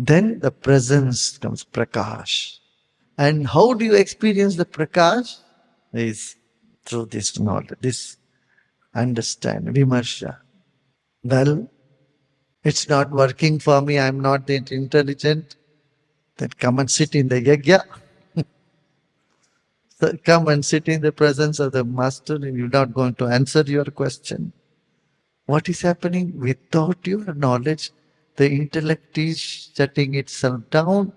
Then the presence comes, prakash. And how do you experience the prakash? Is through this knowledge, this understand, vimarsha. Well, it's not working for me, I'm not that intelligent. Then come and sit in the yajna. So come and sit in the presence of the master, and you're not going to answer your question. What is happening? Without your knowledge, the intellect is shutting itself down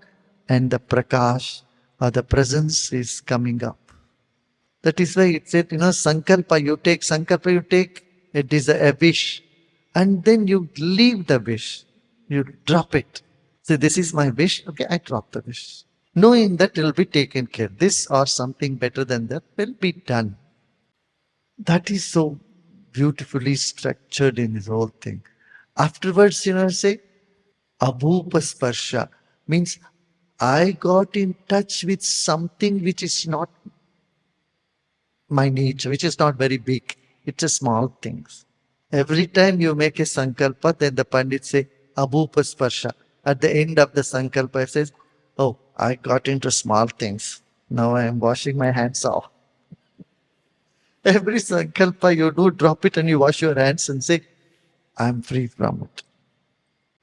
and the prakash or the presence is coming up. That is why it said, sankalpa, you take a desire, a wish, and then you leave the wish. You drop it. Say, this is my wish. Okay, I drop the wish. Knowing that it will be taken care. This or something better than that will be done. That is so beautifully structured in this whole thing. Afterwards, say, abhupasparsha means I got in touch with something which is not my nature, which is not very big. It's a small things. Every time you make a sankalpa, then the Pandit say, abhupasparsha. At the end of the sankalpa, it says, oh, I got into small things. Now I am washing my hands off. Every sankalpa you do, drop it and you wash your hands and say, I'm free from it.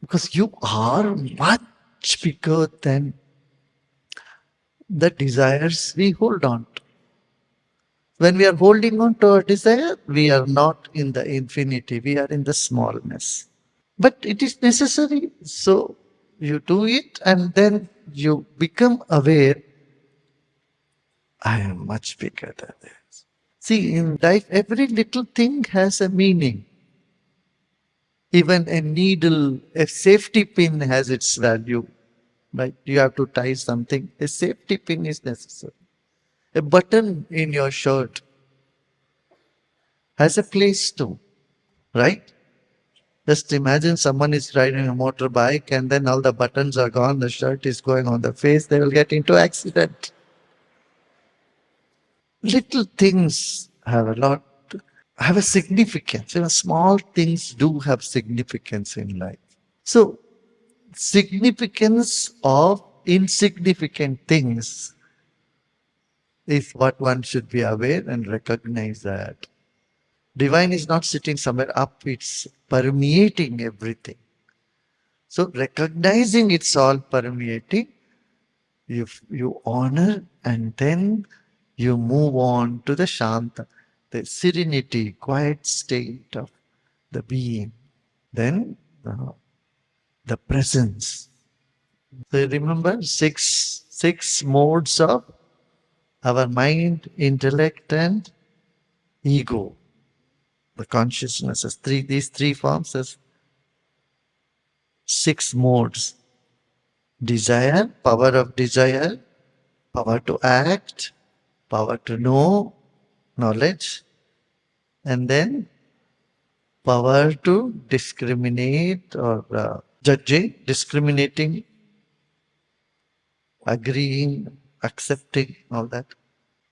Because you are much bigger than the desires we hold on to. When we are holding on to our desire, we are not in the infinity, we are in the smallness. But it is necessary, so you do it and then you become aware, I am much bigger than this. See, in life, every little thing has a meaning. Even a needle, a safety pin has its value. Right? You have to tie something. A safety pin is necessary. A button in your shirt has a place too. Right? Just imagine someone is riding a motorbike and then all the buttons are gone, the shirt is going on the face, they will get into accident. Little things have a significance. Small things do have significance in life. So, significance of insignificant things is what one should be aware and recognize that. Divine is not sitting somewhere up, it's permeating everything. So recognizing it's all permeating, you honor and then you move on to the Shanta, the serenity, quiet state of the being. Then the presence. So remember six modes of our mind, intellect, and ego. The consciousness as these three forms as 6 modes. Desire, power of desire, power to act, power to know, knowledge, and then power to discriminate or judging, discriminating, agreeing, accepting, all that,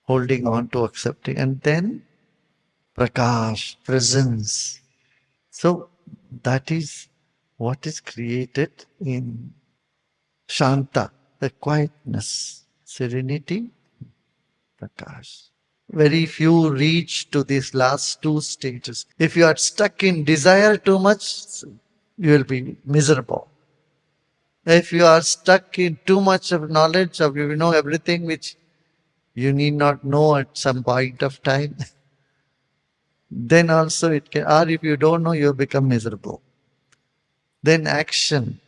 holding on to accepting, and then prakash, presence. So that is what is created in Shanta, the quietness, serenity, prakash. Very few reach to these last 2 stages. If you are stuck in desire too much, you will be miserable. If you are stuck in too much of knowledge, of you know everything which you need not know at some point of time, then also it can, or if you don't know, you become miserable. Then action.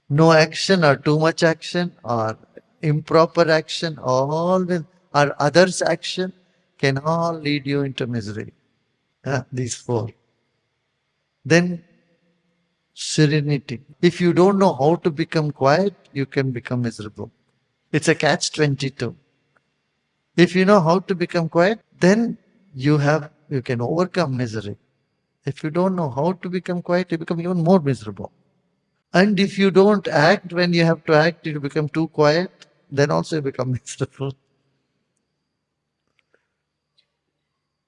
No action or too much action or improper action, all with or others' action can all lead you into misery. These 4. Then serenity. If you don't know how to become quiet, you can become miserable. It's a catch-22. If you know how to become quiet, then you can overcome misery. If you don't know how to become quiet, you become even more miserable. And if you don't act when you have to act, you become too quiet, then also you become miserable.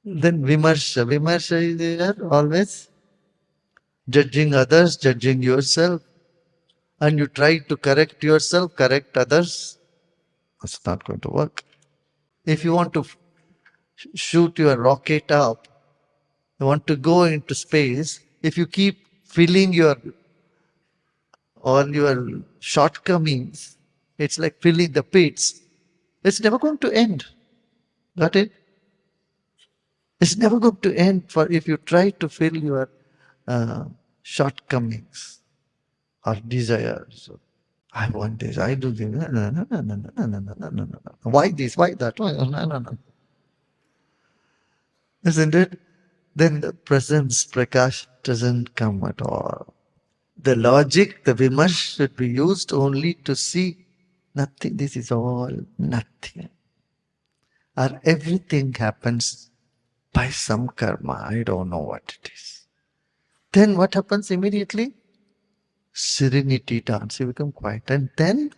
Then vimarsha. Vimarsha is there always judging others, judging yourself. and you try to correct yourself, correct others, it's not going to work. If you want to shoot your rocket up, you want to go into space, if you keep filling all your shortcomings, it's like filling the pits. It's never going to end. Got it? It's never going to end for if you try to fill your shortcomings or desires. I want this, I do this. No, no, no, no, no, no, no, no, no, no, no. Why this? Why that? Why? No, no, no. Isn't it? Then the presence, Prakash, doesn't come at all. The logic, the vimash should be used only to see nothing. This is all nothing. Or everything happens by some karma. I don't know what it is. Then what happens immediately? Serenity dawns. You become quiet. And then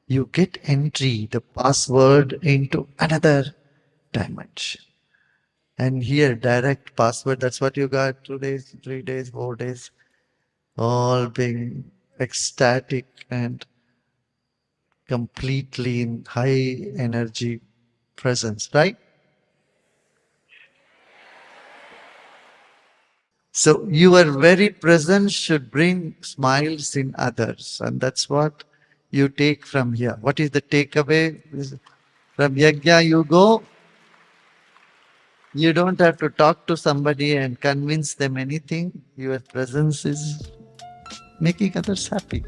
you get entry, the password into another dimension. And here, direct password, that's what you got 2 days, 3 days, 4 days, all being ecstatic and completely in high energy presence, right? So your very presence should bring smiles in others. And that's what you take from here. What is the takeaway? From Yajna, you go. You don't have to talk to somebody and convince them anything. Your presence is making others happy.